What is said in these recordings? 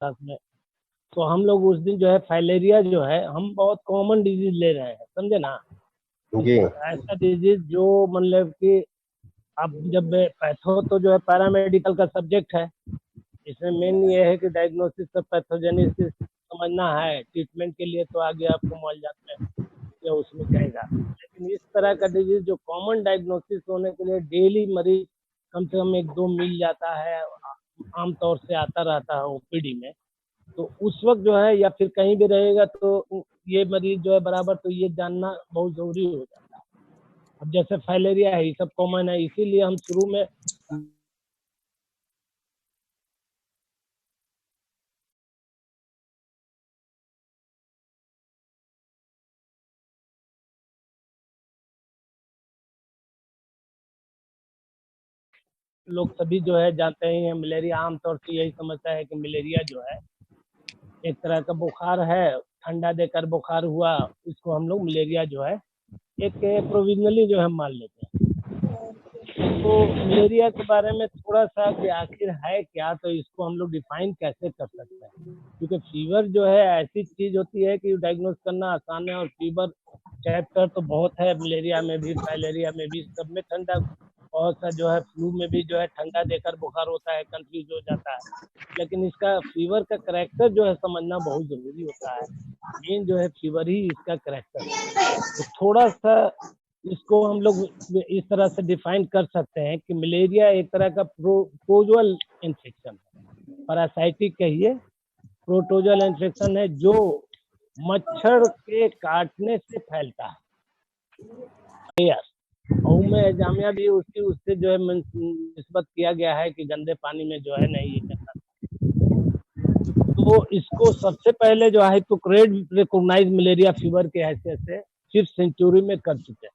Class में, तो हम लोग उस दिन जो है फाइलेरिया जो है हम बहुत कॉमन डिजीज ले रहे हैं, समझे ना। जी ऐसा डिजीज जो मतलब कि अब जब पैथो तो जो है पैरामेडिकल का सब्जेक्ट है, इसमें मेन ये है कि डायग्नोसिस और पैथोजेनेसिस समझना है, ट्रीटमेंट के लिए तो आगे आपको मुआवजा में या उसमें जाएगा। लेकिन इस तरह का डिजीज जो कॉमन डायग्नोसिस होने के लिए डेली मरीज कम से कम 1-2 मिल जाता है, आमतौर से आता रहता है ओपीडी में, तो उस वक्त जो है या फिर कहीं भी रहेगा तो ये मरीज जो है बराबर, तो ये जानना बहुत जरूरी हो जाता है। अब जैसे फाइलेरिया है, ये सब कॉमन है, इसीलिए हम शुरू में लोग सभी जो है जानते हैं मलेरिया, आमतौर से यही समझता है कि मलेरिया जो है एक तरह का बुखार है, ठंडा देकर बुखार हुआ, इसको हम लोग मलेरिया जो है एक प्रोविजनली जो है मान लेते हैं। तो मलेरिया के बारे में थोड़ा सा कि आखिर है क्या, तो इसको हम लोग डिफाइन कैसे कर सकते हैं, क्योंकि फीवर जो है ऐसी चीज होती है कि डायग्नोस करना आसान है, और फीवर चैप्टर तो बहुत है, मलेरिया में भी फाइलेरिया में भी, सब में ठंडा, बहुत सा जो है फ्लू में भी जो है ठंडा देकर बुखार होता है, कंफ्यूज हो जाता है। लेकिन इसका फीवर का करेक्टर जो है समझना बहुत जरूरी होता है, मेन जो है फीवर ही इसका करेक्टर है। तो थोड़ा सा इसको हम लोग इस तरह से डिफाइन कर सकते हैं कि मलेरिया एक तरह का प्रोटोजोअल इन्फेक्शन है, पैरासाइटिक कहिए, प्रोटोजोअल इन्फेक्शन है जो मच्छर के काटने से फैलता है। और में जामिया भी उससे जो है निस्बत किया गया है कि गंदे पानी में जो है नहीं ये करना। तो इसको सबसे पहले जो है हिप्पोक्रेट रिकॉग्नाइज मलेरिया फीवर के हैसियत से 5th सेंचुरी में कर चुके हैं।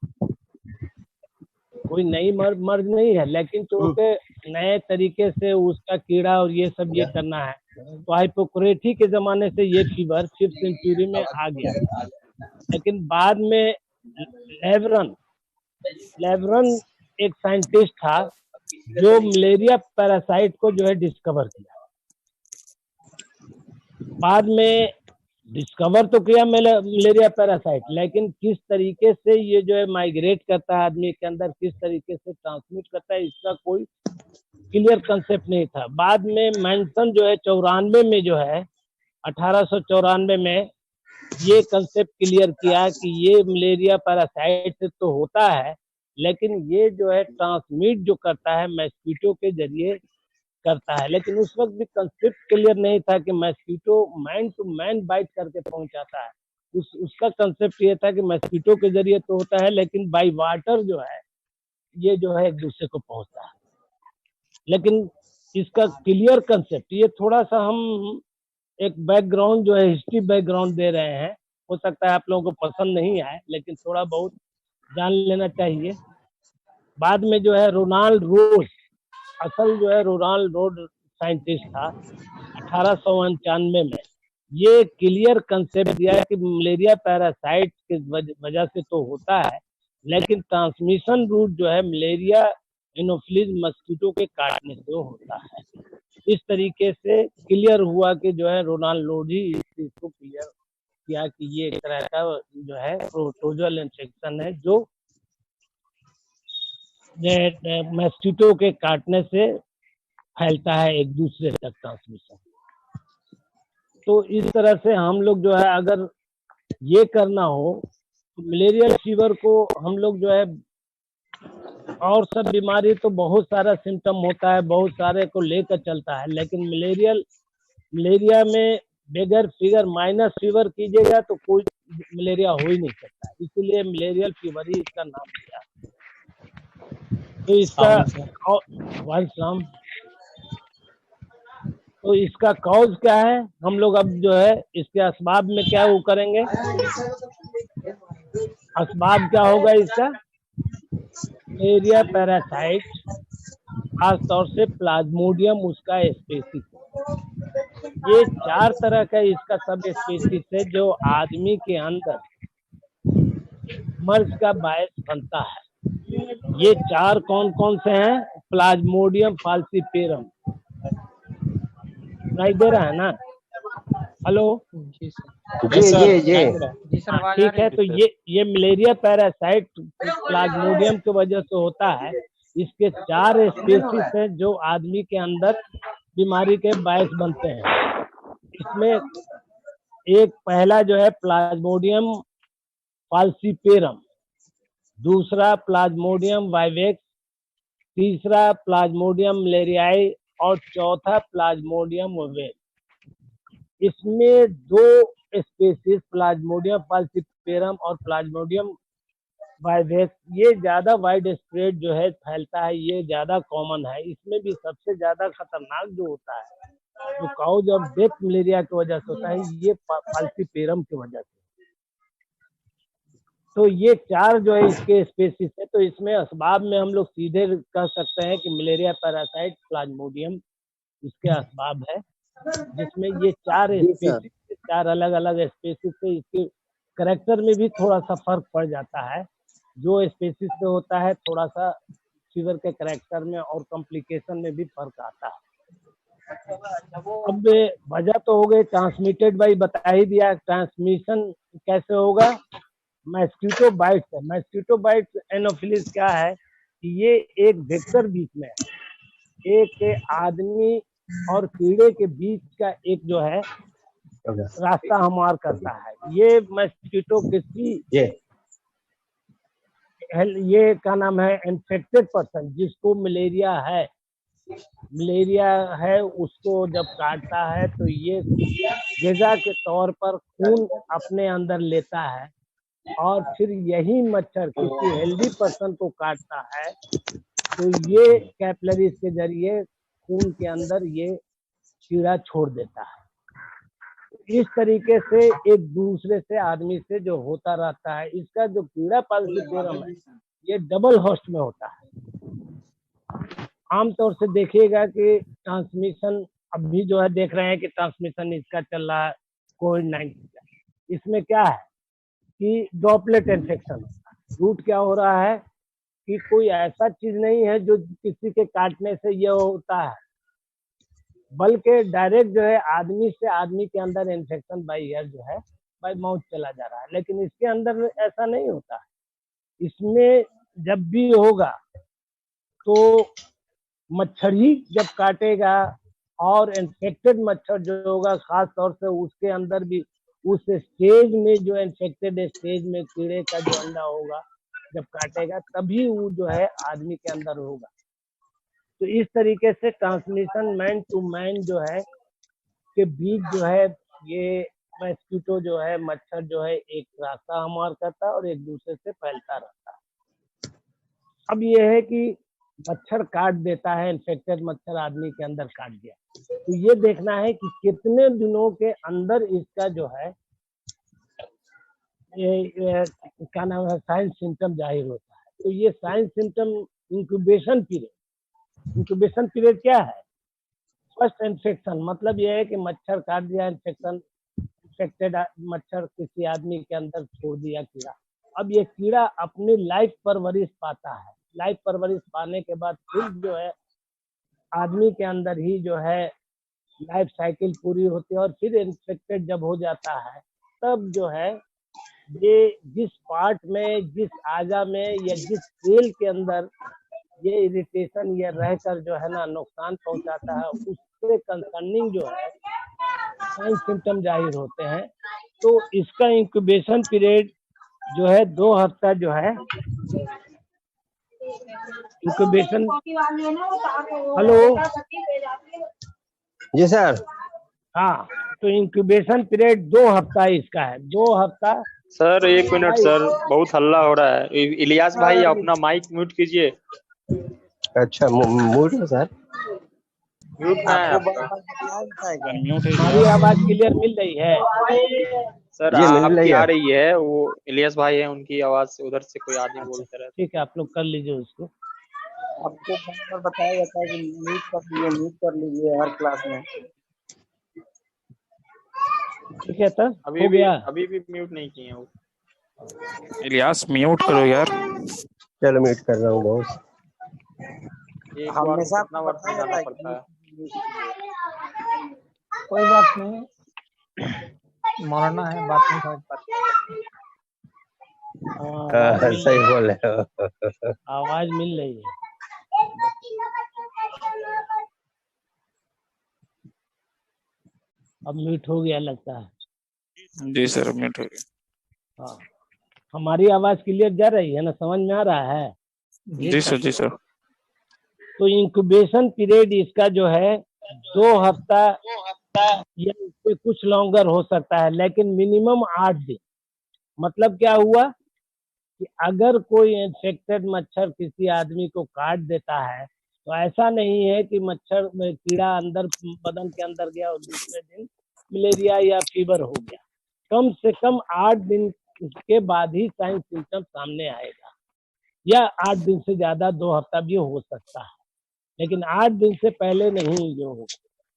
कोई नई मर्ज नहीं है, लेकिन चूंकि नए तरीके से उसका कीड़ा और ये सब ये करना है, तो हिप्पोक्रेट ही के जमाने से ये फीवर 5th सेंचुरी में आ गया। लेकिन बाद में लेवरन एक साइंटिस्ट था जो मलेरिया पैरासाइट को जो है डिस्कवर किया। बाद में डिस्कवर तो किया मलेरिया पैरासाइट, लेकिन किस तरीके से ये जो है माइग्रेट करता है आदमी के अंदर, किस तरीके से ट्रांसमिट करता है, इसका कोई क्लियर कंसेप्ट नहीं था। बाद में मैनसन जो है 94 में जो है 1894 में ये कंसेप्ट क्लियर किया कि ये मलेरिया पैरासाइट तो होता है, लेकिन ये जो है ट्रांसमिट जो करता है मस्कीटो के जरिए करता है। लेकिन उस वक्त भी कंसेप्ट क्लियर नहीं था कि mosquito man to man bite करके पहुंचाता है। उसका कंसेप्ट ये था कि मस्कीटो के जरिए तो होता है, लेकिन बाई वाटर जो है ये जो है एक दूसरे को पहुंचता है। लेकिन इसका क्लियर कंसेप्ट, ये थोड़ा सा हम एक बैकग्राउंड जो है हिस्ट्री बैकग्राउंड दे रहे हैं, हो सकता है आप लोगों को पसंद नहीं आए, लेकिन थोड़ा बहुत जान लेना चाहिए। बाद में जो है रोनाल्ड रोज, असल जो है रोनाल्ड रोज साइंटिस्ट था 1895 में, ये क्लियर कंसेप्ट दिया कि मलेरिया पैरासाइट की वजह से तो होता है, लेकिन ट्रांसमिशन रूट जो है मलेरिया एनोफिलीज मस्कीटो के काटने से होता है। इस तरीके से क्लियर हुआ कि जो है रोनाल्ड रोज ही इस चीज को क्लियर किया कि ये एक तरह का जो है प्रोटोजोअल इन्फेक्शन है जो मस्कीटो के काटने से फैलता है, एक दूसरे तक ट्रांसमिशन। तो इस तरह से हम लोग जो है अगर ये करना हो तो मलेरिया फीवर को हम लोग जो है, और सब बीमारी तो बहुत सारा सिम्टम होता है, बहुत सारे को लेकर चलता है, लेकिन मलेरिया में बगैर फीवर माइनस फीवर कीजिएगा तो कोई मलेरिया हो ही नहीं सकता, इसलिए मलेरियल फीवर ही इसका नाम दिया। तो इसका तो इसका कॉज क्या है, हम लोग अब जो है इसके असबाब में क्या वो करेंगे। असबाब क्या होगा इसका, मलेरिया पैरासाइट खासतौर से प्लाज्मोडियम उसका स्पीसीज, ये 4 तरह का इसका सब स्पीसीज है जो आदमी के अंदर मर्ज का बायस बनता है। ये 4 कौन कौन से हैं, प्लाज्मोडियम फाल्सीपेरम, नहीं दे रहा है ना, हेलो। जी सर। जी जी सर, आवाज आ ठीक है, रही तो ये मलेरिया पैरासाइट प्लाज्मोडियम की वजह से होता है। इसके 4 स्पीसीज हैं जो आदमी के अंदर बीमारी के बायस बनते हैं। इसमें एक पहला जो है प्लाज्मोडियम फाल्सीपेरम, दूसरा प्लाज्मोडियम वाइवेक्स, तीसरा प्लाज्मोडियम मलेरियाई और चौथा प्लाज्मोडियम ओवेल। इसमें 2 स्पीसीज प्लाज्मोडियम फाल्सीपेरम और प्लाज्मोडियम वाइवेक्स ये ज्यादा वाइड स्प्रेड जो है फैलता है, ये ज्यादा कॉमन है। इसमें भी सबसे ज्यादा खतरनाक जो होता है, जो काउज ऑफ डेथ मलेरिया की वजह से होता है, ये फाल्सीपेरम की वजह से। तो ये 4 जो है इसके स्पीसीज है। तो इसमें असबाब में हम लोग सीधे कह सकते हैं कि मलेरिया पैरासाइट प्लाज्मोडियम इसके असबाब है, जिसमें ये 4 स्पीसीज, 4 अलग अलग स्पीसीज से इसके करेक्टर में भी थोड़ा सा फर्क पड़ जाता है। जो स्पीसीज से होता है थोड़ा सा फीवर के करेक्टर में और कॉम्प्लिकेशन में भी फर्क आता है। अब वजह तो हो गई ट्रांसमिटेड बाई, बता ही दिया। ट्रांसमिशन कैसे होगा? मस्कीटो बाइट से। मस्कीटो बाइट एनोफिलिस क्या है कि ये एक वेक्टर बीच में है, एक आदमी और कीड़े के बीच का एक जो है रास्ता हमार करता है। ये मस्कीटो किसी ये क्या नाम है, इन्फेक्टेड पर्सन जिसको मलेरिया है उसको जब काटता है तो ये ग़िज़ा के तौर पर खून अपने अंदर लेता है और फिर यही मच्छर किसी हेल्दी पर्सन को काटता है तो ये कैपिलरीज के जरिए खून के अंदर ये कीड़ा छोड़ देता है। इस तरीके से एक दूसरे से आदमी से जो होता रहता है। इसका जो कीड़ा फाल्सीपेरम है ये डबल होस्ट में होता है। आमतौर से देखिएगा कि ट्रांसमिशन अभी जो है देख रहे हैं कि ट्रांसमिशन इसका चल रहा है कोविड-19 का। इसमें क्या है कि ड्रॉपलेट इन्फेक्शन होता है। रूट क्या हो रहा है कि कोई ऐसा चीज नहीं है जो किसी के काटने से ये होता है, बल्कि डायरेक्ट जो है आदमी से आदमी के अंदर इन्फेक्शन बाई एयर जो है बाई माउथ चला जा रहा है। लेकिन इसके अंदर ऐसा नहीं होता है। इसमें जब भी होगा तो मच्छर ही जब काटेगा और इन्फेक्टेड मच्छर जो होगा खास तौर से उसके अंदर भी उस स्टेज में जो इन्फेक्टेड स्टेज में कीड़े का जो अंडा होगा जब काटेगा तभी वो जो है आदमी के अंदर होगा। तो इस तरीके से ट्रांसमिशन मैन टू मैन जो है के बीच जो है ये मस्कीटो जो है मच्छर जो है एक रास्ता हमार करता है और एक दूसरे से फैलता रहता है। अब ये है कि मच्छर काट देता है, इन्फेक्टेड मच्छर आदमी के अंदर काट दिया, तो ये देखना है कि कितने दिनों के अंदर इसका जो है ये क्या नाम है साइन सिम्टम जाहिर होता है। तो ये साइन सिम्टम इंक्यूबेशन पीरियड क्या है? फर्स्ट इन्फेक्शन मतलब ये है कि मच्छर काट दिया, इन्फेक्टेड मच्छर किसी आदमी के अंदर छोड़ दिया कीड़ा। अब ये कीड़ा अपनी लाइफ परवरिश पाता है। लाइफ परवरिश पाने के बाद फिर जो है आदमी के अंदर ही जो है लाइफ साइकिल पूरी होती है और फिर इन्फेक्टेड जब हो जाता है तब जो है ये जिस पार्ट में, जिस आजा में या जिस सेल के अंदर ये इरिटेशन ये रहकर जो है ना नुकसान पहुंचाता है उससे कंसर्निंग जो है साइन सिम्टम जाहिर होते हैं। तो इसका इंक्यूबेशन पीरियड जो है 2 हफ्ता जो है इंक्यूबेशन। हेलो जी सर। हाँ, तो इंक्यूबेशन पीरियड 2 हफ्ता इसका है। 2 हफ्ता सर। 1 मिनट सर, बहुत हल्ला हो रहा है। इलियास भाई अपना माइक म्यूट कीजिए। अच्छा मूड है सर, म्यूट में है आपका। हमारी आवाज क्लियर मिल रही है? सर जी मिल रही आपकी आ है। रही है। वो इलियास भाई है, उनकी आवाज से उधर से कोई आदमी बोलते रहते। ठीक है, आप लोग कर लीजिए उसको। आपको बार बताया जाता है कि म्यूट कर लीजिए हर क्लास में। ठीक है सर, हो गया। अभी भी म्यूट नहीं किए हैं वो। इलियास म्यूट करो यार। चलो म्यूट कर रहा हूँ बॉस। एक बार कितना बार समझाना पड़ता है। कोई बात नहीं। मरना है, बात नहीं समझ पाते। आवाज मिल सही रही बोल रहे हो। है, आवाज मिल रही है। अब म्यूट हो गया लगता है। जी सर, म्यूट हो गया। हाँ, हमारी आवाज क्लियर जा रही है ना, समझ में आ रहा है? जी सर, जी सर। तो इंक्यूबेशन पीरियड इसका जो है 2 हफ्ता या इससे कुछ लॉन्गर हो सकता है, लेकिन मिनिमम 8 दिन। मतलब क्या हुआ कि अगर कोई इन्फेक्टेड मच्छर किसी आदमी को काट देता है तो ऐसा नहीं है कि मच्छर में कीड़ा अंदर बदन के अंदर गया और दूसरे दिन मलेरिया या फीवर हो गया। कम से कम 8 दिन के बाद ही साइन सिम्टम सामने आएगा, या 8 दिन से ज्यादा 2 हफ्ता भी हो सकता है, लेकिन 8 दिन से पहले नहीं जो होगा।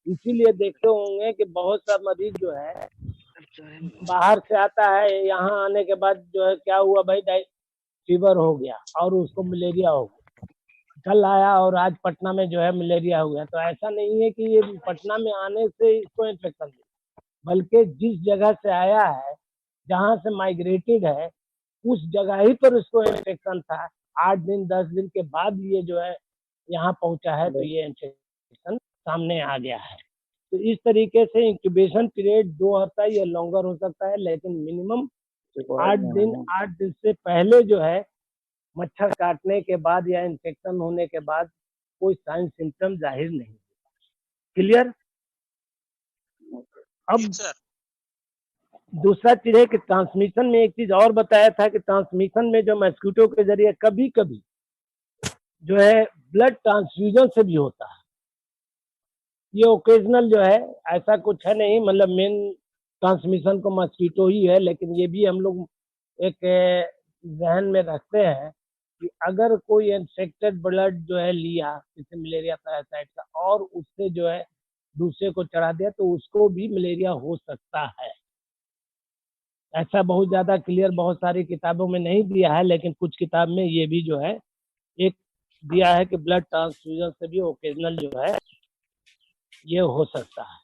इसीलिए देखते होंगे कि बहुत सा मरीज जो है बाहर से आता है, यहाँ आने के बाद जो है क्या हुआ भाई, फीवर हो गया और उसको मलेरिया हो गया। कल आया और आज पटना में जो है मलेरिया हो गया। तो ऐसा नहीं है कि ये पटना में आने से इसको इन्फेक्शन हुआ, बल्कि जिस जगह से आया है, जहाँ से माइग्रेटेड है, उस जगह ही पर उसको इन्फेक्शन था। 8 दिन 10 दिन के बाद ये जो है यहाँ पहुंचा है, तो ये इन्फेक्शन सामने आ गया है। तो इस तरीके से इंक्यूबेशन पीरियड 2 हफ्ता या लॉन्गर हो सकता है, लेकिन मिनिमम 8 दिन से पहले जो है मच्छर काटने के बाद या इन्फेक्शन होने के बाद कोई साइन सिम्टम जाहिर नहीं। क्लियर? अब दूसरा चीज है कि ट्रांसमिशन में एक चीज और बताया था कि ट्रांसमिशन में जो मस्कीटो के जरिए कभी कभी जो है ब्लड ट्रांसफ्यूजन से भी होता है। ये ओकेजनल जो है, ऐसा कुछ है नहीं, मतलब मेन ट्रांसमिशन को मस्कीटो ही है, लेकिन ये भी हम लोग एक जहन में रखते हैं कि अगर कोई इन्फेक्टेड ब्लड जो है लिया किसी मलेरिया पैरासाइट का और उससे जो है दूसरे को चढ़ा दिया, तो उसको भी मलेरिया हो सकता है। ऐसा बहुत ज्यादा क्लियर बहुत सारी किताबों में नहीं दिया है, लेकिन कुछ किताब में ये भी जो है एक दिया है कि ब्लड ट्रांसफ्यूजन से भी ओकेजनल जो है ये हो सकता है।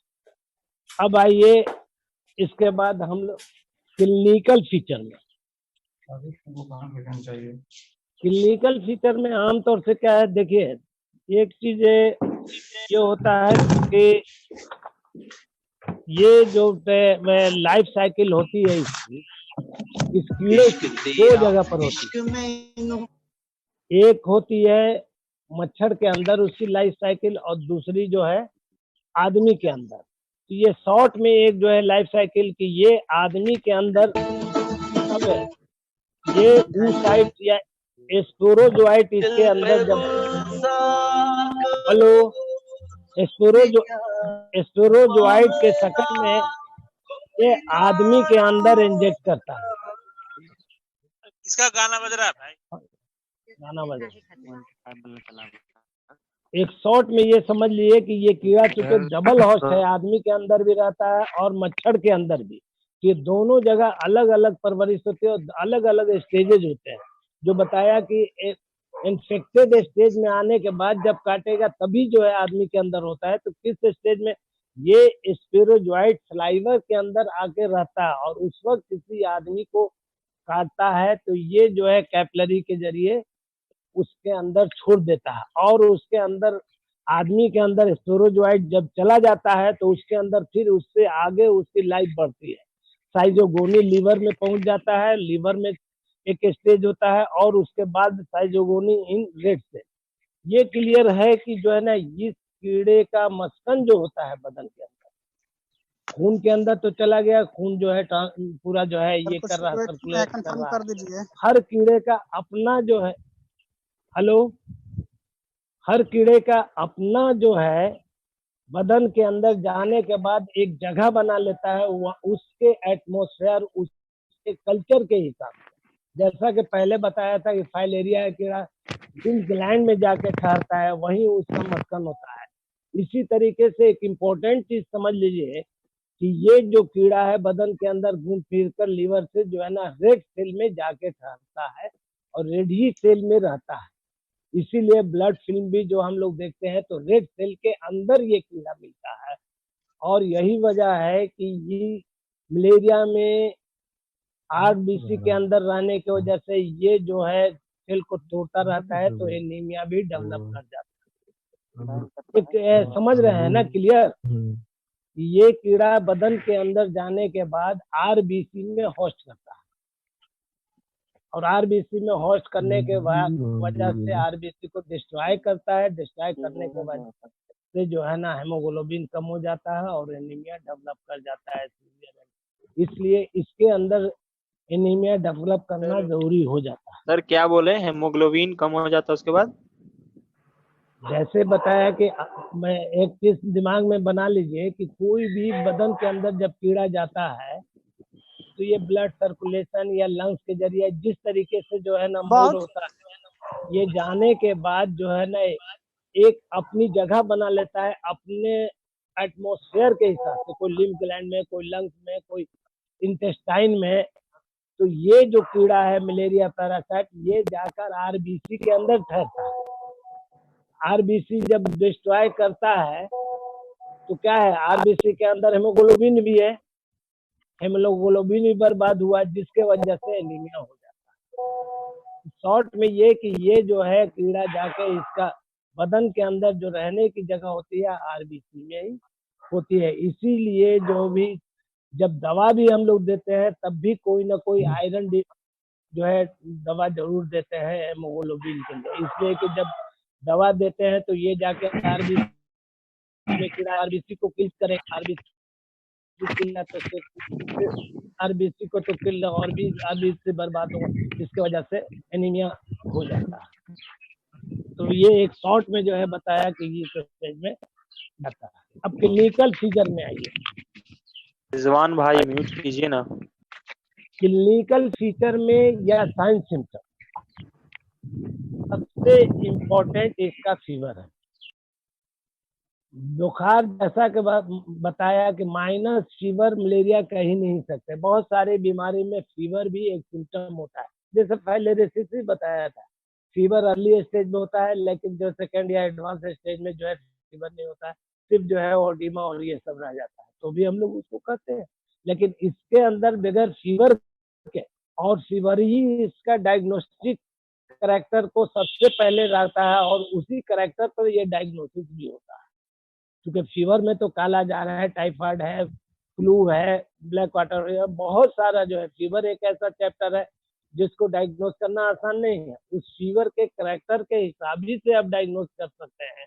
अब आइए इसके बाद हम लोग क्लिनिकल फीचर में। क्लिनिकल फीचर में आमतौर से क्या है, देखिए एक चीज ये होता है कि ये जो लाइफ साइकिल होती है इसकी, इस कीड़े की 2 जगह पर होती है। एक होती है मच्छर के अंदर उसकी लाइफ साइकिल, और दूसरी जो है आदमी के अंदर। तो ये शॉर्ट में एक जो है लाइफ साइकिल की, ये आदमी के अंदर ये oocyte या स्पोरोजोइट इसके अंदर जब स्पोरोजोइट के शक्ल में ये आदमी के अंदर इंजेक्ट करता है। इसका गाना बज रहा है भाई, गाना बज रहा है। एक शॉर्ट में ये समझ लिए कि ये कीड़ा चूंकि डबल होस्ट है, आदमी के अंदर भी रहता है और मच्छर के अंदर भी, ये दोनों जगह अलग अलग परवरिश होती है और अलग अलग स्टेजेज होते हैं। जो बताया कि इन्फेक्टेड स्टेज में आने के बाद जब काटेगा तभी जो है आदमी के अंदर होता है। तो किस स्टेज में ये स्पोरोजोइट सलाइवर के अंदर आके रहता है और उस वक्त किसी आदमी को काटता है, तो ये जो है कैपिलरी के जरिए उसके अंदर छोड़ देता है, और उसके अंदर आदमी के अंदर स्पोरोजोइट जब चला जाता है तो उसके अंदर फिर उससे आगे उसकी लाइफ बढ़ती है। साइजोगोनी लीवर में पहुंच जाता है, लीवर में एक स्टेज होता है, और उसके बाद साइजोगोनी इन रेड सेल। ये क्लियर है कि जो है ना, इस कीड़े का मस्कन जो होता है बदन के अंदर, खून के अंदर तो चला गया, खून जो है पूरा जो है ये कर रहा है, सर्कुलेट कर रहा है। हर कीड़े का अपना जो है हर कीड़े का अपना जो है बदन के अंदर जाने के बाद एक जगह बना लेता है, उसके एटमॉस्फेयर उसके कल्चर के हिसाब से। जैसा कि पहले बताया था कि फाइलेरिया कीड़ा जिस ग्लैंड में जाके ठहरता है वहीं उसका मस्कन होता है। इसी तरीके से एक इम्पोर्टेंट चीज समझ लीजिए कि ये जो कीड़ा है बदन के अंदर घूम फिर कर लीवर से जो है ना रेड सेल में जाके ठहरता है और रेड ही सेल में रहता है। इसीलिए ब्लड फिल्म भी जो हम लोग देखते हैं तो रेड सेल के अंदर ये कीड़ा मिलता है और यही वजह है कि ये मलेरिया में आरबीसी के अंदर रहने की वजह से ये जो है सेल को तोड़ता रहता है, तो एनीमिया भी डेवलप कर जाता है। एक समझ रहे हैं ना, क्लियर? ये कीड़ा बदन के अंदर जाने के बाद आरबीसी में होस्ट करता है, और आरबीसी में होस्ट करने के बाद वजह से आरबीसी को डिस्ट्रॉय करता है। डिस्ट्रॉय करने के वजह से जो है ना हेमोग्लोबिन कम हो जाता है और एनीमिया डेवलप कर जाता है। इसलिए इसके अंदर एनीमिया डेवलप करना जरूरी हो जाता है। सर क्या बोले, हेमोग्लोबिन कम हो जाता है उसके बाद? जैसे बताया कि मैं एक चीज दिमाग में बना लीजिए कि कोई भी बदन के अंदर जब कीड़ा जाता है तो ये ब्लड सर्कुलेशन या लंग्स के जरिए जिस तरीके से जो है ना मूव होता है, ये जाने के बाद जो है ना एक अपनी जगह बना लेता है अपने एटमॉस्फेयर के हिसाब से, कोई लिम्फ ग्लैंड में, कोई लंग्स में, कोई इंटेस्टाइन में। तो ये जो कीड़ा है मलेरिया पैरासाइट, ये जाकर आरबीसी के अंदर ठहरता है। आरबीसी जब डिस्ट्रॉय करता है तो क्या है, आरबीसी के अंदर हेमोग्लोबिन भी है, हेमोग्लोबिन भी बर्बाद हुआ, जिसके वजह से एनीमिया हो जाता है। शॉर्ट में ये कि ये जो है कीड़ा जाके इसका बदन के अंदर जो रहने की जगह होती है आरबीसी में ही होती है। इसीलिए जो भी जब दवा भी हम लोग देते हैं तब भी कोई ना कोई आयरन जो है दवा जरूर देते हैं हेमोग्लोबिन के लिए। इसलिए कि जब दवा देते हैं तो ये जाके आरबीसी में कीड़ा आरबीसी को किल करे, आरबीसी को तो किल और भी आरबीसी बर्बाद होगा, जिसकी वजह से एनीमिया हो जाता है। तो ये एक शॉर्ट में जो है बताया कि ये स्टेज में जाता है। अब क्लिनिकल फीचर में आइए। रिजवान भाई म्यूट कीजिए ना। क्लिनिकल फीचर में या साइन सिम्टम, सबसे इम्पोर्टेंट इसका फीवर है। बुखार जैसा कि बताया कि माइनस फीवर मलेरिया कह ही नहीं सकते। बहुत सारी बीमारी में फीवर भी एक सिम्टम होता है। जैसे पहले रेसिसी बताया था, फीवर अर्ली स्टेज में होता है, लेकिन जो सेकेंड या एडवांस स्टेज में जो है फीवर नहीं होता है, सिर्फ जो है ओडिमा और ये सब रह जाता है, तो भी हम लोग उसको कहते हैं। लेकिन इसके अंदर बगैर फीवर के, और फीवर ही इसका डायग्नोस्टिक करेक्टर को सबसे पहले रहता है, और उसी करेक्टर पर ये डायग्नोसिस भी होता है। क्योंकि फीवर में तो काला जार है, टाइफाइड है, फ्लू है, ब्लैक वाटर है, बहुत सारा जो है। फीवर एक ऐसा चैप्टर है जिसको डायग्नोस करना आसान नहीं है। उस फीवर के करेक्टर के हिसाब ही से आप डायग्नोस कर सकते हैं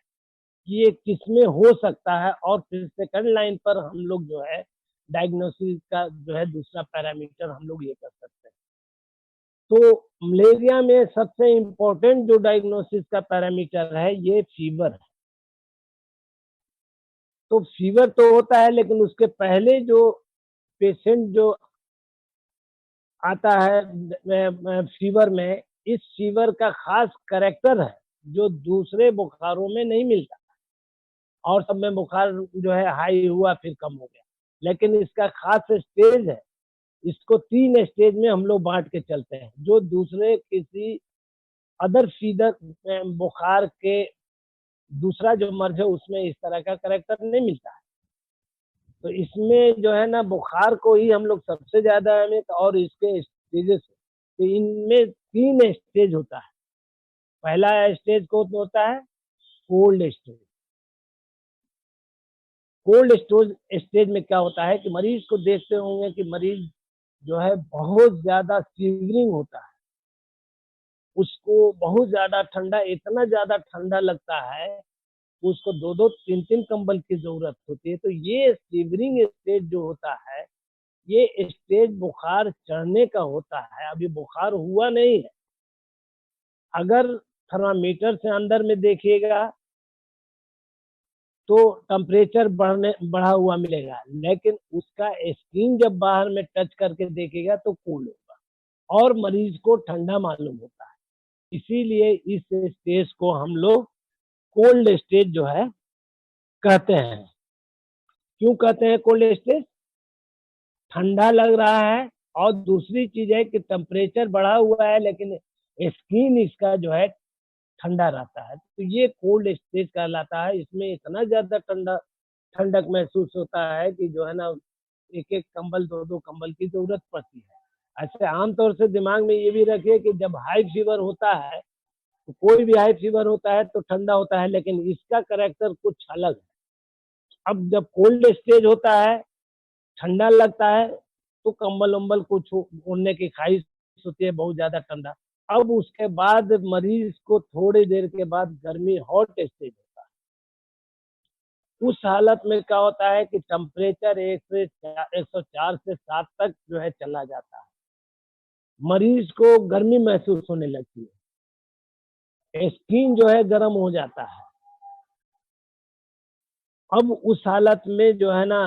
कि ये किसमें हो सकता है, और फिर सेकंड लाइन पर हम लोग जो है डायग्नोसिस का जो है दूसरा पैरामीटर हम लोग ये कर सकते हैं। तो मलेरिया में सबसे इम्पोर्टेंट जो डायग्नोसिस का पैरामीटर है ये फीवर है। तो फीवर तो होता है, लेकिन उसके पहले जो पेशेंट जो आता है फीवर में, इस फीवर का खास करेक्टर है जो दूसरे बुखारों में नहीं मिलता। और सब में बुखार जो है हाई हुआ फिर कम हो गया, लेकिन इसका खास स्टेज है। इसको 3 स्टेज में हम लोग बांट के चलते हैं, जो दूसरे किसी अदर फीवर बुखार के दूसरा जो मर्ज है उसमें इस तरह का करेक्टर नहीं मिलता है। तो इसमें जो है ना बुखार को ही हम लोग सबसे ज्यादा अहमियत, और इसके स्टेजेस, तो इनमें 3 स्टेज होता है। पहला स्टेज को होता है कोल्ड स्टेज। कोल्ड स्टेज में क्या होता है कि मरीज को देखते होंगे कि मरीज जो है बहुत ज्यादा सीवरिंग होता है, उसको बहुत ज्यादा ठंडा, इतना ज्यादा ठंडा लगता है, उसको 2-2, 3-3 कंबल की जरूरत होती है। तो ये सीवरिंग स्टेज जो होता है, ये स्टेज बुखार चढ़ने का होता है। अभी बुखार हुआ नहीं है। अगर थर्मामीटर से अंदर में देखिएगा तो टेम्परेचर बढ़ा हुआ मिलेगा, लेकिन उसका स्किन जब बाहर में टच करके देखेगा तो कूल होगा और मरीज को ठंडा मालूम होता है। इसीलिए इस स्टेज को हम लोग कोल्ड स्टेज जो है कहते हैं। क्यों कहते हैं कोल्ड स्टेज? ठंडा लग रहा है, और दूसरी चीज है कि टेम्परेचर बढ़ा हुआ है लेकिन स्किन इसका जो है ठंडा रहता है, तो ये कोल्ड स्टेज कहलाता है। इसमें इतना ज्यादा ठंडा ठंडक महसूस होता है कि जो है ना एक एक कंबल, दो दो कंबल की जरूरत पड़ती है। ऐसे आमतौर से दिमाग में ये भी रखिए कि जब हाई फीवर होता है, तो कोई भी हाई फीवर होता है तो ठंडा होता है, लेकिन इसका कैरेक्टर कुछ अलग है। अब जब कोल्ड स्टेज होता है, ठंडा लगता है, तो कंबल उम्बल कुछ ओढ़ने की ख्वाहिश होती है, बहुत ज्यादा ठंडा। अब उसके बाद मरीज को थोड़ी देर के बाद गर्मी, हॉट स्टेज होता है। उस हालत में क्या होता है कि टेम्परेचर 104 से 7 तक जो है चला जाता है, मरीज को गर्मी महसूस होने लगती है, स्किन जो है गर्म हो जाता है। अब उस हालत में जो है ना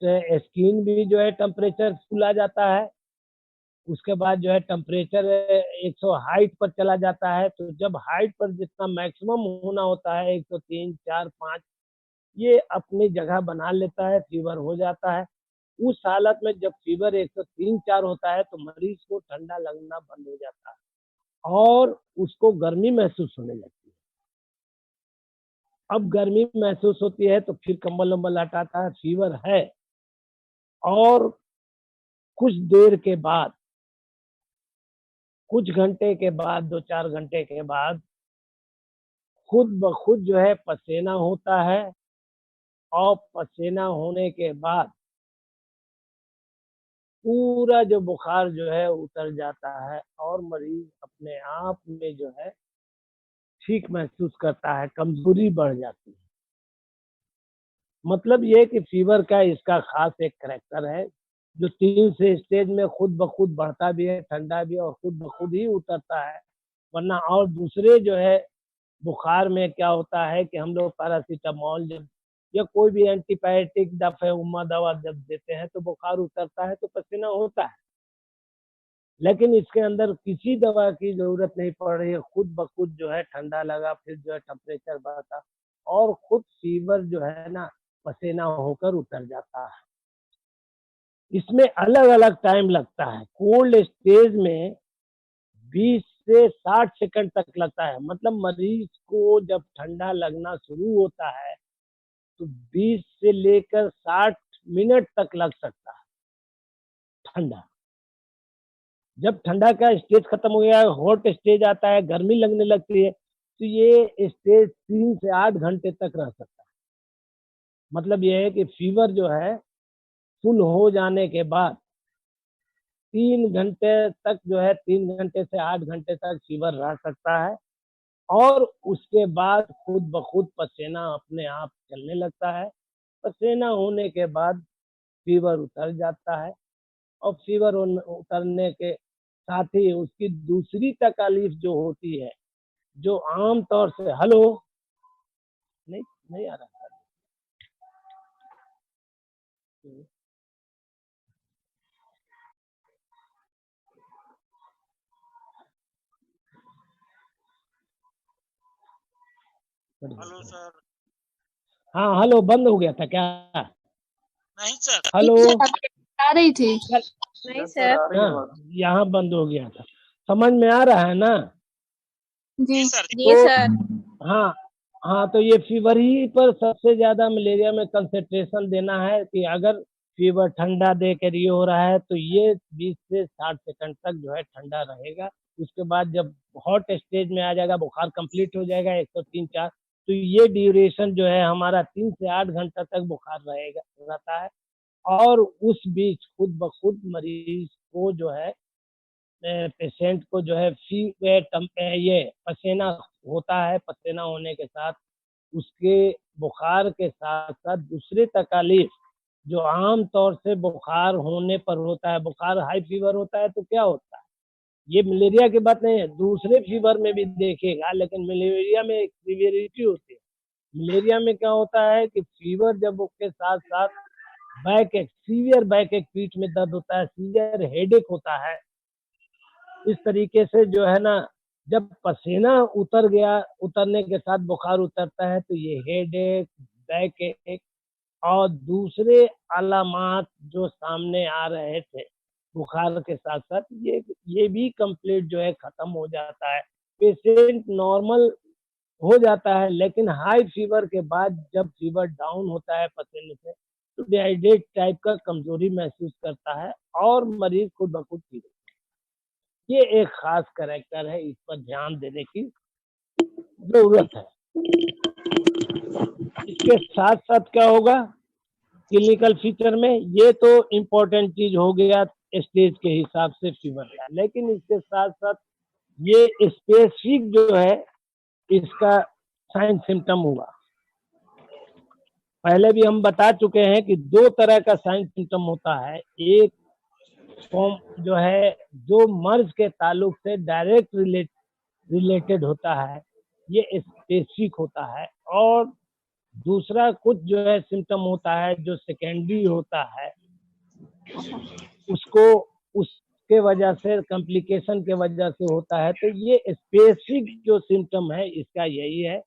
स्किन भी जो है टेम्परेचर फुला जाता है। उसके बाद जो है टेम्परेचर 100 हाइट पर चला जाता है। तो जब हाइट पर जितना मैक्सिमम होना होता है 103, 4, 5, ये अपनी जगह बना लेता है, फीवर हो जाता है। उस हालत में जब फीवर 103, 4 होता है तो मरीज को ठंडा लगना बंद हो जाता है और उसको गर्मी महसूस होने लगती है। अब गर्मी महसूस होती है तो फिर कंबल वंबल हटाता है, फीवर है, और कुछ देर के बाद, कुछ घंटे के बाद, 2-4 घंटे के बाद खुद ब खुद जो है पसीना होता है, और पसीना होने के बाद पूरा जो बुखार जो है उतर जाता है और मरीज अपने आप में जो है ठीक महसूस करता है, कमजोरी बढ़ जाती है। मतलब ये कि फीवर का इसका खास एक करैक्टर है, जो 3 से स्टेज में खुद ब खुद बढ़ता भी है, ठंडा भी, और खुद ब खुद ही उतरता है। वरना और दूसरे जो है बुखार में क्या होता है कि हम लोग पैरासीटामोल जब या कोई भी एंटीबायोटिक दवा जब देते हैं तो बुखार उतरता है, तो पसीना होता है, लेकिन इसके अंदर किसी दवा की जरूरत नहीं पड़ रही है। खुद ब खुद जो है ठंडा लगा, फिर जो है टेम्परेचर बढ़ता और खुद फीवर जो है ना पसीना होकर उतर जाता है। इसमें अलग अलग टाइम लगता है। कोल्ड स्टेज में 20 से 60 सेकंड तक लगता है। मतलब मरीज को जब ठंडा लगना शुरू होता है तो 20 से लेकर 60 मिनट तक लग सकता है ठंडा। जब ठंडा का स्टेज खत्म हो गया, हॉट स्टेज आता है, गर्मी लगने लगती है, तो ये स्टेज 3 से 8 घंटे तक रह सकता है। मतलब ये है कि फीवर जो है फुल हो जाने के बाद 3 घंटे तक जो है, 3 घंटे से 8 घंटे तक फीवर रह सकता है, और उसके बाद खुद ब खुद पसीना अपने आप चलने लगता है। पसीना होने के बाद फीवर उतर जाता है, और फीवर उतरने के साथ ही उसकी दूसरी तकलीफ जो होती है, जो आम तौर से हेलो नहीं नहीं आ रहा हेलो सर। हाँ हेलो, बंद हो गया था क्या? नहीं सर। हेलो, आ रही थी। नहीं सर, हाँ यहाँ बंद हो गया था। समझ में आ रहा है ना? जी सर। जी सर। हाँ हाँ, तो ये फीवर ही पर सबसे ज्यादा मलेरिया में कंसंट्रेशन देना है कि अगर फीवर ठंडा दे कर ये हो रहा है तो ये 20 से 60 सेकंड तक जो है ठंडा रहेगा। उसके बाद जब हॉट स्टेज में आ जाएगा, बुखार कंप्लीट हो जाएगा 103, 4, तो ये ड्यूरेशन जो है हमारा 3 से 8 घंटा तक बुखार रहेगा, रहता है। और उस बीच खुद ब खुद मरीज को जो है, पेशेंट को जो है ये पसीना होता है। पसीना होने के साथ उसके बुखार के साथ साथ दूसरी तकलीफ जो आम तौर से बुखार होने पर होता है, बुखार हाई फीवर होता है तो क्या होता है, ये मलेरिया की बात नहीं है, दूसरे फीवर में भी देखिएगा, लेकिन मलेरिया में एक सीवियरिटी होती है। मलेरिया में क्या होता है कि फीवर जब उसके साथ साथ बैक एक सीवियर बैक एक, पीठ में दर्द होता है, सीवियर हेडेक होता है। इस तरीके से जो है ना, जब पसीना उतर गया, उतरने के साथ बुखार उतरता है तो ये हेडेक, बैक एक और दूसरे अलामात जो सामने आ रहे थे बुखार के साथ साथ, ये भी कंप्लीट जो है खत्म हो जाता है। पेशेंट नॉर्मल हो जाता है, लेकिन हाई फीवर के बाद जब फीवर डाउन होता है पसीने से तो डिहाइड्रेट टाइप का कमजोरी महसूस करता है और मरीज खुद ब खुद ठीक होता है। ये एक खास कैरेक्टर है, इस पर ध्यान देने की जरूरत है। इसके साथ साथ क्या होगा क्लिनिकल फीचर में, ये तो इम्पोर्टेंट चीज हो गया स्टेज के हिसाब से फीवर का, लेकिन इसके साथ साथ ये स्पेसिफिक जो है इसका साइन सिम्टम हुआ। पहले भी हम बता चुके हैं कि दो तरह का साइन सिम्टम होता है, एक फॉर्म जो है जो मर्ज के ताल्लुक से डायरेक्ट रिलेटेड होता है, ये स्पेसिफिक होता है, और दूसरा कुछ जो है सिम्टम होता है जो सेकेंडरी होता है, उसको उसके वजह से कॉम्प्लिकेशन के वजह से होता है। तो ये स्पेसिफिक जो सिम्टम है इसका यही है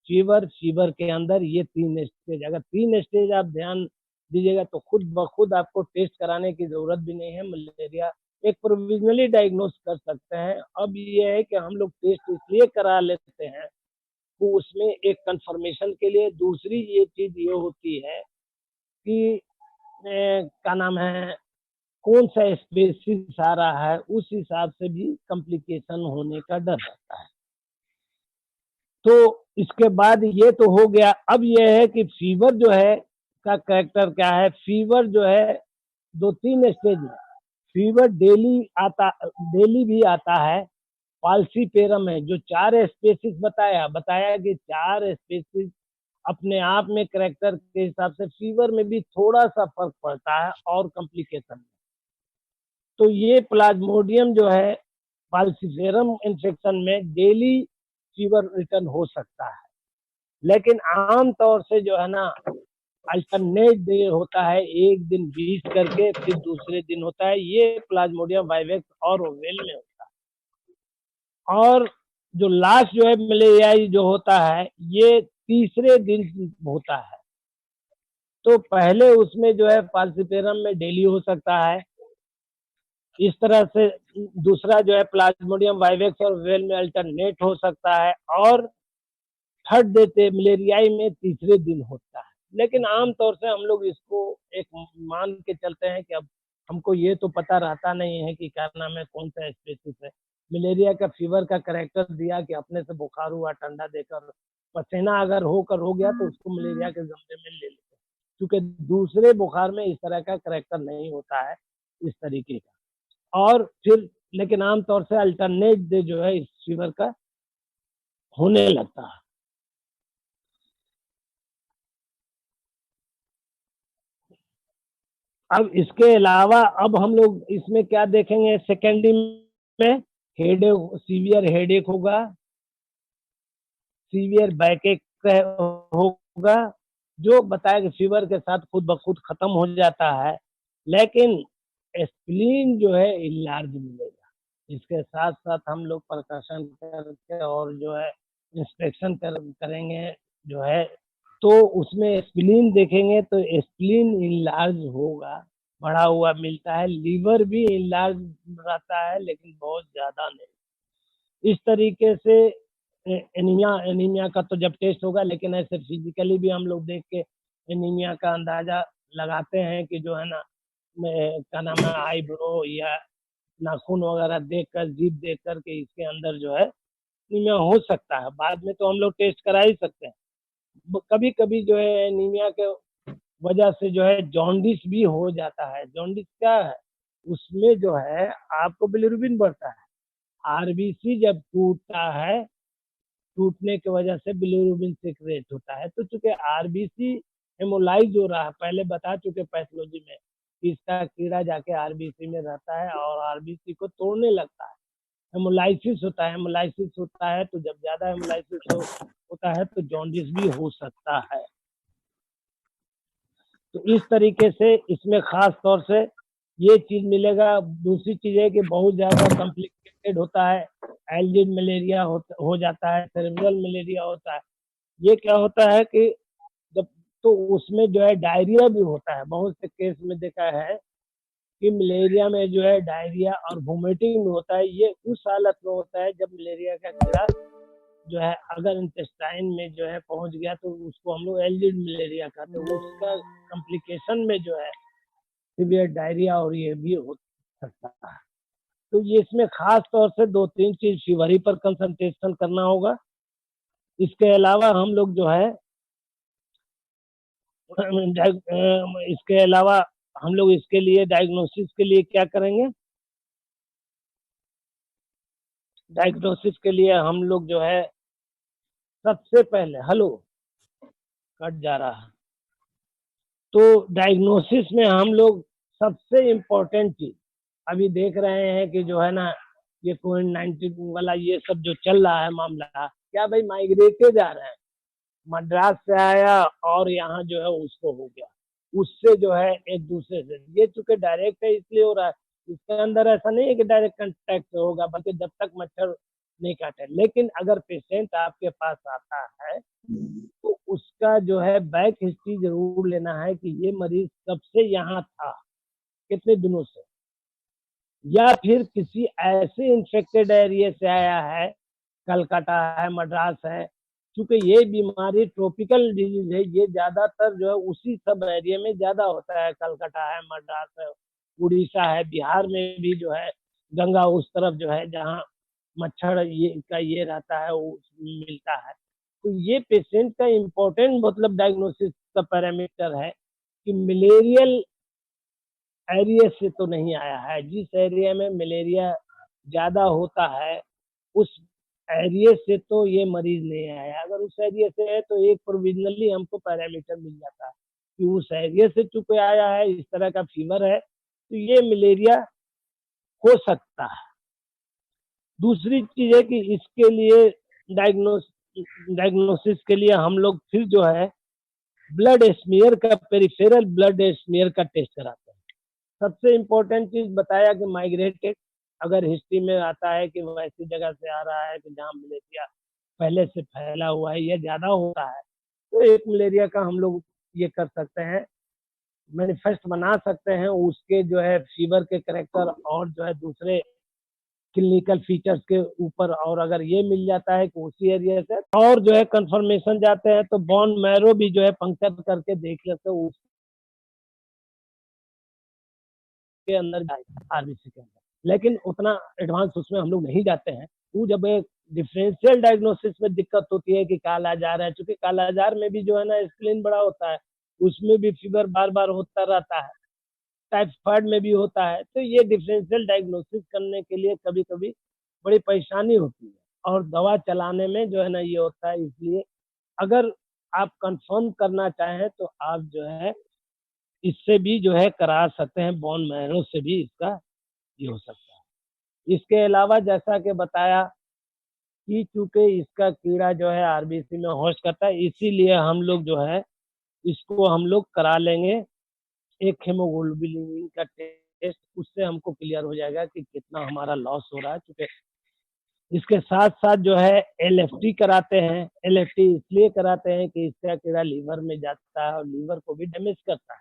फीवर के अंदर ये 3 स्टेज, अगर 3 स्टेज आप ध्यान दीजिएगा तो खुद ब खुद आपको टेस्ट कराने की जरूरत भी नहीं है। मलेरिया एक प्रोविजनली डायग्नोस कर सकते हैं। अब ये है कि हम लोग टेस्ट इसलिए करा लेते हैं तो उसमें एक कंफर्मेशन के लिए। दूसरी ये चीज ये होती है कि क्या नाम है कौन सा स्पेसिस आ रहा है, उस हिसाब से भी कॉम्प्लिकेशन होने का डर रहता है। तो इसके बाद ये तो हो गया। अब ये है कि फीवर जो है का कैरेक्टर क्या है। फीवर जो है 2-3 स्टेज में फीवर डेली भी आता है। पाल्सीपेरम है जो 4 स्पेसिस बताया कि 4 स्पेसिस अपने आप में कैरेक्टर के हिसाब से फीवर में भी थोड़ा सा फर्क पड़ता है और कॉम्प्लिकेशन में। तो ये प्लाज्मोडियम जो है पाल्सीपेरम इन्फेक्शन में डेली फीवर रिटर्न हो सकता है, लेकिन आम तौर से जो है ना अल्टरनेट डे होता है, एक दिन बीच करके फिर दूसरे दिन होता है। ये प्लाज्मोडियम वाइवेक्स और ओवेल में होता है। और जो लास्ट जो है मलेरिया जो होता है ये तीसरे दिन होता है। तो पहले उसमें जो है पाल्सीपेरम में डेली हो सकता है, इस तरह से दूसरा जो है प्लाज्मोडियम वाइवेक्स और ओवेल में अल्टरनेट हो सकता है, और थर्ड देते मलेरियाई में तीसरे दिन होता है। लेकिन आमतौर से हम लोग इसको एक मान के चलते हैं कि अब हमको ये तो पता रहता नहीं है कि क्या नाम है कौन सा स्पेसिस है। मलेरिया का फीवर का कैरेक्टर दिया कि अपने से बुखार हुआ ठंडा देकर, पसीना अगर होकर हो गया तो उसको मलेरिया के जमने में ले लेते हैं, क्योंकि दूसरे बुखार में इस तरह का कैरेक्टर नहीं होता है इस तरीके का। और फिर लेकिन आमतौर से अल्टरनेट डे जो है इस फीवर का होने लगता है। अब इसके अलावा अब हम लोग इसमें क्या देखेंगे, सेकेंडरी में हेडेक, सीवियर हेडेक होगा, सीवियर बैकएक होगा, जो बताया कि फीवर के साथ खुद ब खुद खत्म हो जाता है, लेकिन स्प्लीन जो है इलार्ज मिलेगा। इसके साथ साथ हम लोग प्रकाशन करके और जो है इंस्पेक्शन करेंगे जो है, तो उसमें स्प्लीन देखेंगे तो स्प्लीन इनलार्ज होगा, बढ़ा हुआ मिलता है। लीवर भी इनलार्ज रहता है लेकिन बहुत ज्यादा नहीं। इस तरीके से एनीमिया का तो जब टेस्ट होगा, लेकिन ऐसे फिजिकली भी हम लोग देख के एनीमिया का अंदाजा लगाते हैं कि जो है ना क्या नाम है आईब्रो या नाखून वगैरह देख कर, जीभ देख कर के इसके अंदर जो है एनीमिया हो सकता है। बाद में तो हम लोग टेस्ट करा ही सकते हैं। कभी कभी जो है एनीमिया के वजह से जो है जॉन्डिस भी हो जाता है। जॉन्डिस क्या है, उसमें जो है आपको बिलिरुबिन बढ़ता है, आरबीसी जब टूटता है, टूटने की वजह से बिलिरुबिन सीक्रेट होता है। तो चूंकि आरबीसी हेमोलाइज हो रहा है, पहले बता चुके पैथोलॉजी में, इसका कीड़ा जाके आरबीसी में रहता है और आरबीसी को तोड़ने लगता है, हेमोलाइसिस होता है। हेमोलाइसिस होता है तो जब ज्यादा हेमोलाइसिस होता है तो जॉन्डिस भी हो सकता है। तो इस तरीके से इसमें खास तौर से ये चीज मिलेगा। दूसरी चीज है कि बहुत ज्यादा कॉम्प्लिकेटेड होता है, एल्जिड मलेरिया हो जाता है, सेरेब्रल मलेरिया होता है। ये क्या होता है कि जब तो उसमें जो है डायरिया भी होता है। बहुत से केस में देखा है कि मलेरिया में जो है डायरिया और वोमिटिंग भी होता है। ये उस हालत में होता है जब मलेरिया का कीड़ा जो है अगर इंटेस्टाइन में जो है पहुंच गया तो उसको हम लोग एल्जिड मलेरिया कहते हैं। उसका कॉम्प्लिकेशन में जो है सीवियर डायरिया और ये भी हो सकता है। तो ये इसमें खास तौर से 2-3 चीज फीवरी पर कंसंट्रेशन करना होगा। इसके अलावा हम लोग जो है इसके अलावा हम लोग इसके लिए डायग्नोसिस के लिए क्या करेंगे? डायग्नोसिस के लिए हम लोग जो है सबसे पहले कट जा रहा है। तो डायग्नोसिस में हम लोग सबसे इम्पोर्टेंट चीज अभी देख रहे हैं कि जो है ना ये कोविड-19 वाला ये सब जो चल रहा है मामला, क्या भाई माइग्रेटेड आ रहे हैं, मद्रास से आया और यहाँ जो है उसको हो गया, उससे जो है एक दूसरे से ये चूंकि डायरेक्ट है इसलिए हो रहा है। इसके अंदर ऐसा नहीं है कि डायरेक्ट कांटेक्ट होगा, बल्कि जब तक मच्छर नहीं काटे। लेकिन अगर पेशेंट आपके पास आता है तो उसका जो है बैक हिस्ट्री जरूर लेना है कि ये मरीज कब से यहाँ था, कितने दिनों से, या फिर किसी ऐसे इन्फेक्टेड एरिया से आया है, कलकत्ता है, मद्रास है। क्योंकि ये बीमारी ट्रॉपिकल डिजीज है, ये ज्यादातर जो है उसी सब एरिया में ज्यादा होता है। कलकत्ता है, मद्रास है, उड़ीसा है, बिहार में भी जो है गंगा उस तरफ जो है जहाँ मच्छर ये रहता है वो मिलता है। तो ये पेशेंट का इम्पोर्टेंट मतलब डायग्नोसिस का पैरामीटर है कि मलेरियल एरिया से तो नहीं आया है। जिस एरिया में मलेरिया ज्यादा होता है उस एरिया से तो ये मरीज नहीं आया। अगर उस एरिया से है तो एक प्रोविजनली हमको पैरामीटर मिल जाता है कि उस एरिया से चूंकि आया है, इस तरह का फीवर है, तो ये मलेरिया हो सकता है। दूसरी चीज है कि इसके लिए डायग्नोसिस के लिए हम लोग फिर जो है ब्लड स्मीयर का, पेरिफेरल ब्लड स्मीयर का टेस्ट कराते हैं। सबसे इम्पोर्टेंट चीज बताया कि माइग्रेटेड, अगर हिस्ट्री में आता है कि वो ऐसी जगह से आ रहा है कि जहाँ मलेरिया पहले से फैला हुआ है या ज्यादा होता है, तो एक मलेरिया का हम लोग ये कर सकते हैं, मैनिफेस्ट बना सकते हैं उसके जो है फीवर के करेक्टर और जो है दूसरे क्लिनिकल फीचर्स के ऊपर। और अगर ये मिल जाता है कि उसी एरिया से और जो है कंफर्मेशन जाते हैं तो बोन मैरो भी जो है पंक्चर करके देख लेते हैं उसके अंदर आरबीसी के अंदर। लेकिन उतना एडवांस उसमें हम लोग नहीं जाते हैं। वो जब एक डिफरेंशियल डायग्नोसिस में दिक्कत होती है कि कालाजार है, चूंकि कालाजार में भी जो है ना स्प्लीन बड़ा होता है, उसमें भी फीवर बार बार होता रहता है, टाइफाइड में भी होता है। तो ये डिफरेंशियल डायग्नोसिस करने के लिए कभी कभी बड़ी परेशानी होती है और दवा चलाने में जो है ना ये होता है। इसलिए अगर आप कंफर्म करना चाहें तो आप जो है इससे भी जो है करा सकते हैं, बोन मैरो से भी इसका ये हो सकता है। इसके अलावा जैसा कि बताया कि चूंकि इसका कीड़ा जो है आरबीसी में होस्ट करता है, इसीलिए हम लोग जो है इसको हम लोग करा लेंगे एक हेमोग्लोबिन का टेस्ट। उससे हमको क्लियर हो जाएगा कि कितना हमारा लॉस हो रहा है। क्योंकि इसके साथ साथ जो है एलएफटी कराते हैं। एलएफटी इसलिए कराते हैं कि इसका कीड़ा लीवर में जाता है और लीवर को भी डैमेज करता है।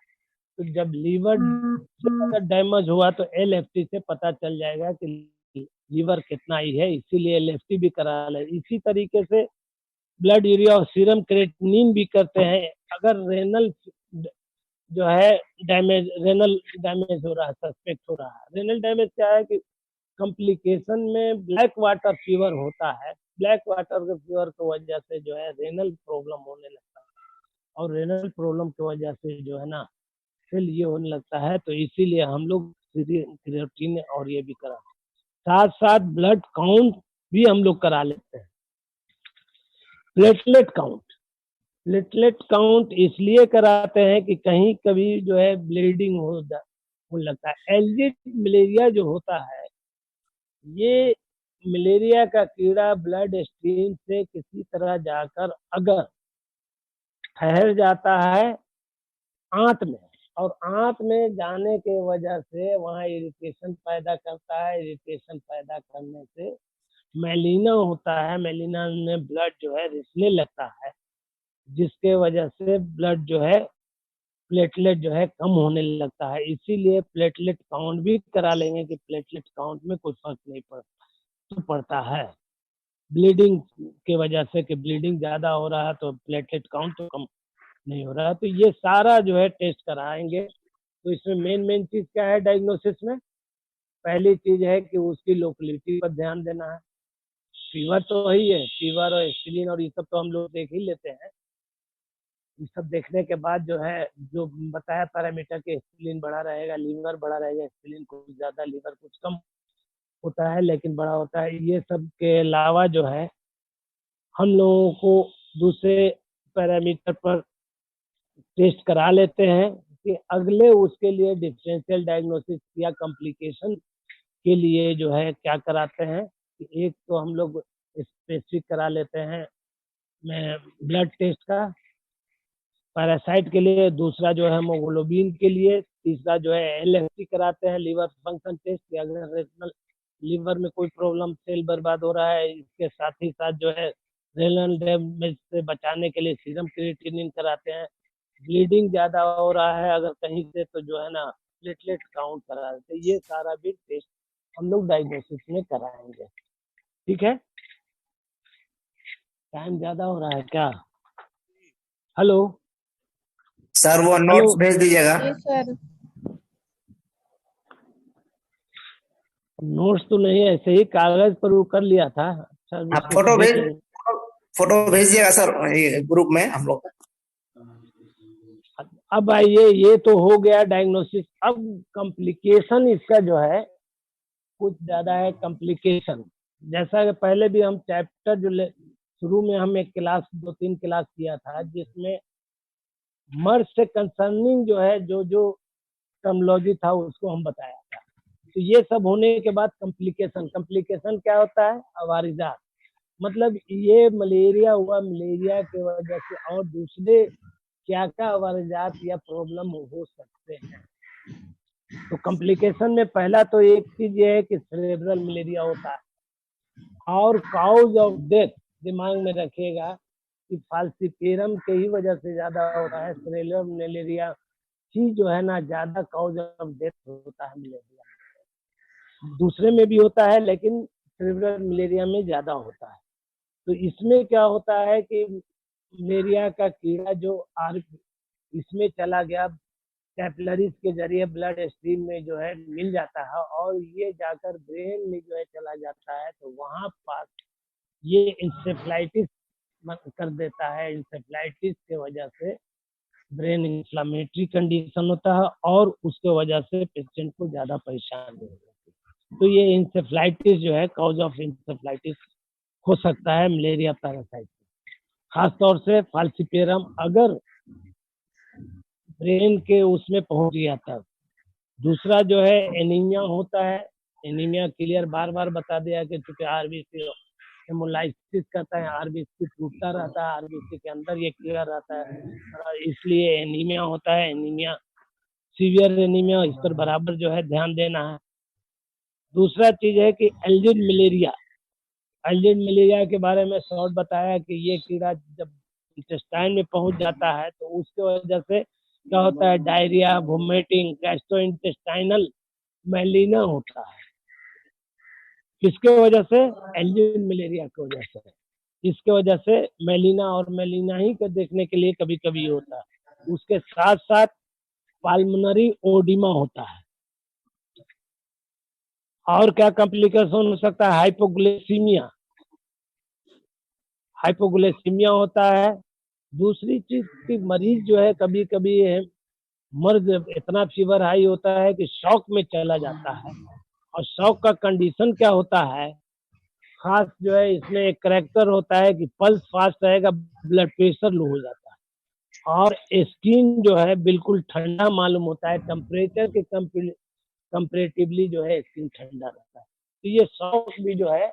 तो जब लीवर डैमेज हुआ तो एलएफटी से पता चल जाएगा कि लीवर कितना ही है, इसीलिए एलएफटी भी करा ले। इसी तरीके से ब्लड यूरिया और सीरम क्रेटिनिन भी करते हैं। अगर रेनल जो है रेनल डैमेज हो रहा है, सस्पेक्ट हो रहा है। रेनल डैमेज क्या है कि कॉम्प्लिकेशन में ब्लैक वाटर फीवर होता है। ब्लैक वाटर के फीवर की वजह से जो है रेनल प्रॉब्लम होने लगता है और रेनल प्रॉब्लम की वजह से जो है ना फिर ये होने लगता है। तो इसीलिए हम लोग क्रिएटिनिन और ये भी करा, साथ साथ ब्लड काउंट भी हम लोग करा लेते हैं। प्लेटलेट काउंट इसलिए कराते हैं कि कहीं कभी जो है ब्लीडिंग होने लगता है। एल्जिड मलेरिया जो होता है, ये मलेरिया का कीड़ा ब्लड स्ट्रीम से किसी तरह जाकर अगर ठहर जाता है आंत में, और आंत में जाने के वजह से वहाँ इरिटेशन पैदा करता है। इरिटेशन पैदा करने से मेलिना होता है, मेलिना में ब्लड जो है रिसने लगता है, जिसके वजह से ब्लड जो है प्लेटलेट जो है कम होने लगता है। इसीलिए प्लेटलेट काउंट भी करा लेंगे कि प्लेटलेट काउंट में कोई फर्क नहीं पड़ता है। ब्लीडिंग के वजह से कि ब्लीडिंग ज़्यादा हो रहा है तो प्लेटलेट काउंट तो कम नहीं हो रहा है। तो ये सारा जो है टेस्ट कराएंगे। तो इसमें मेन चीज़ क्या है डायग्नोसिस में? पहली चीज़ है कि उसकी लोकेलिटी पर ध्यान देना है। फीवर तो वही है, फीवर और एस्पिरिन और ये सब तो हम लोग देख ही लेते हैं। ये सब देखने के बाद जो है जो बताया पैरामीटर के एस्पिरिन बढ़ा रहेगा, लीवर बढ़ा रहेगा, एस्पिरिन कुछ ज़्यादा, लीवर कुछ कम होता है लेकिन बड़ा होता है। ये सब के अलावा जो है हम लोगों को दूसरे पैरामीटर पर टेस्ट करा लेते हैं कि अगले उसके लिए डिफरेंशियल डायग्नोसिस या कॉम्प्लिकेशन के लिए जो है क्या कराते हैं कि एक तो हम लोग स्पेसिफिक करा लेते हैं ब्लड टेस्ट का पैरासाइट के लिए, दूसरा जो है हेमोग्लोबिन के लिए, तीसरा जो है एलएफटी कराते हैं लीवर फंक्शन टेस्ट कि अगर रेनल लीवर में कोई प्रॉब्लम सेल बर्बाद हो रहा है। इसके साथ ही साथ जो है रेनल डैमेज से बचाने के लिए सीरम क्रिएटिनिन कराते हैं। ब्लीडिंग ज़्यादा हो रहा है अगर कहीं से तो जो है ना प्लेटलेट काउंट करा देते हैं। ये सारा भी टेस्ट हम लोग डायग्नोसिस में कराएंगे। ठीक है, टाइम ज़्यादा हो रहा है क्या? हेलो सर वो नोट्स भेज दीजिएगा। जी सर। नोट्स तो नहीं, ऐसे ही कागज पर वो कर लिया था। अच्छा आप फोटो भेजिएगा सर ये ग्रुप में हम लोग। अब आइए, ये तो हो गया डायग्नोसिस। अब कॉम्प्लिकेशन इसका जो है कुछ ज्यादा है कॉम्प्लिकेशन। जैसा कि पहले भी हम चैप्टर जो शुरू में हम एक क्लास 2-3 क्लास किया था जिसमें मर्ज से कंसर्निंग जो है जो टर्मोलॉजी था उसको हम बताया था। तो ये सब होने के बाद कॉम्प्लिकेशन क्या होता है? अवारिजात, मतलब ये मलेरिया हुआ, मलेरिया की वजह से और दूसरे क्या क्या अवारिजात या प्रॉब्लम हो सकते हैं। तो कॉम्प्लिकेशन में पहला तो एक चीज ये है कि सेरेब्रल मलेरिया होता है और काउज ऑफ डेथ दिमाग में रखिएगा कि फाल्सिपेरम के ही वजह से ज्यादा होता है। सेरेब्रल मलेरिया ही जो है ना ज्यादा काउज ऑफ डेथ होता है मलेरिया। दूसरे में भी होता है लेकिन सेरेब्रल मलेरिया में ज्यादा होता है। तो इसमें क्या होता है कि मलेरिया का कीड़ा जो इसमें चला गया कैपिलरीज के जरिए ब्लड स्ट्रीम में जो है मिल जाता है और ये जाकर ब्रेन में जो है चला जाता है। तो वहाँ पास ये इंसेफ्लाइटिस कर देता है। इंसेफ्लाइटिस के वजह से ब्रेन इन्फ्लामेटरी कंडीशन होता है और उसके वजह से पेशेंट को ज़्यादा परेशानी हो जाती है। तो ये इंसेफ्लाइटिस जो है कॉज ऑफ इंसेफ्लाइटिस हो सकता है मलेरिया पैरासाइट, खासतौर से फाल्सिपेरम अगर ब्रेन के उसमें पहुंच गया तब। दूसरा जो है एनीमिया होता है। एनीमिया क्लियर बार बार बता दिया कि चूंकि आरबीसी हेमोलाइसिस करता है, आरबीसी टूटता रहता है, आरबीसी के अंदर ये कीड़ा रहता है, इसलिए एनीमिया होता है। एनीमिया सीवियर एनीमिया, इस पर बराबर जो है ध्यान देना है। दूसरा चीज है कि एल्जिड मलेरिया। एल्जिड मलेरिया के बारे में शॉर्ट बताया कि ये कीड़ा जब इंटेस्टाइन में पहुंच जाता है तो उसके वजह से क्या होता है? डायरिया, वोमिटिंग, गैस्ट्रोइंटेस्टाइनल मेलिना होता है। किसके वजह से? एल्जिड मलेरिया की वजह से। इसके वजह से मेलिना, और मेलिना ही को देखने के लिए कभी कभी होता है। उसके साथ साथ पाल्मोनरी ओडिमा होता है। और क्या कॉम्प्लिकेशन हो सकता है? हाइपोग्लाइसीमिया, हाइपोग्लाइसीमिया होता है। दूसरी चीज की मरीज जो है कभी कभी मर्ज इतना फीवर हाई होता है कि शॉक में चला जाता है। और शॉक का कंडीशन क्या होता है? खास जो है इसमें एक करैक्टर होता है कि पल्स फास्ट रहेगा, ब्लड प्रेशर लो हो जाता है और स्किन जो है बिल्कुल ठंडा मालूम होता है। टेम्परेचर के कंपेरेटिवली जो है स्किन ठंडा रहता है। तो ये शॉक भी जो है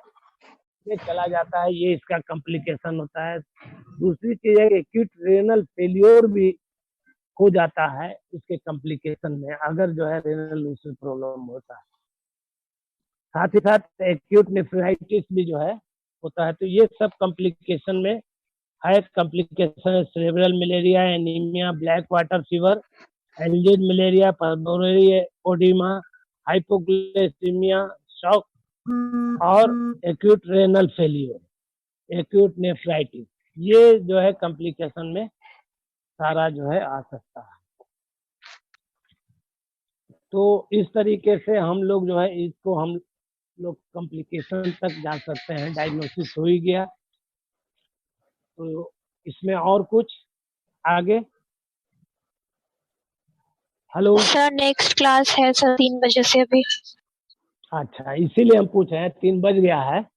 ये चला जाता है, ये इसका कॉम्प्लिकेशन होता है। दूसरी चीज है एक्यूट रेनल फेलियर भी हो जाता है इसके कॉम्प्लिकेशन में, अगर जो है रेनल उसमें प्रॉब्लम होता है। साथ ही साथ एक्यूट नेफ्राइटिस भी जो है होता है। तो ये सब कॉम्प्लिकेशन में है। Complication cerebral malaria, anaemia, black water fever, algid malaria, pulmonary oedema, hypoglycaemia, shock और acute renal failure. Acute nephritis, ये जो है कॉम्प्लिकेशन में सारा जो है आ सकता है। तो इस तरीके से हम लोग जो है इसको हम लोग कॉम्प्लिकेशन तक जा सकते हैं। डायग्नोसिस हो ही गया, तो इसमें और कुछ आगे? हेलो सर नेक्स्ट क्लास है सर 3 बजे से अभी। अच्छा, इसीलिए हम पूछ रहे हैं, 3 बज गया है।